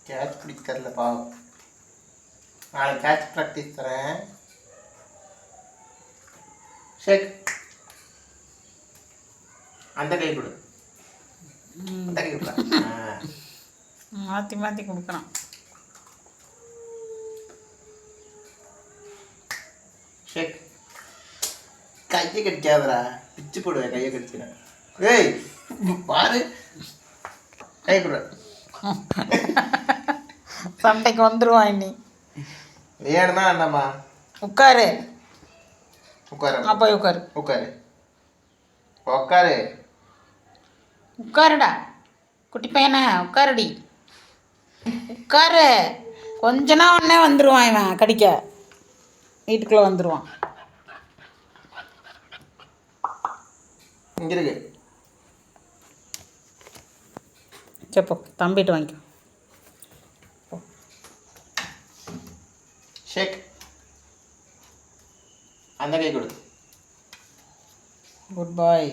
Catch பிடிக்கிறதுல பாவம். நாளைக்கு catch practice தரேன். ஷேக். அந்த கை கொடு. அந்த கை கொடுப்பா. மாற்றி மாற்றி கொடுக்குறான். ஷேக். கையை கடிக்காதரா, பிச்சு போடுவேன் கையை கடிச்சினேன். ஏய் பாரு, கை கொடு. சண்டைக்கு வந்துடுவான் இன்னி. ஏன்னா என்னம்மா? உட்காரு. உட்காரு. போய் உட்காரு. உட்காரு. உட்காரு. உட்காருடா குட்டி பையனை, உட்காருடி. உட்காரு. கொஞ்ச நாள் உடனே வந்துடுவான் இவன் கடிக்க. வீட்டுக்குள்ளே வந்துடுவான். இங்கே இருக்கு. சப்போ தம்பிட்டு வாங்கிக்கோ. ஷேக். அந்த கை கொடு. குட் பாய்.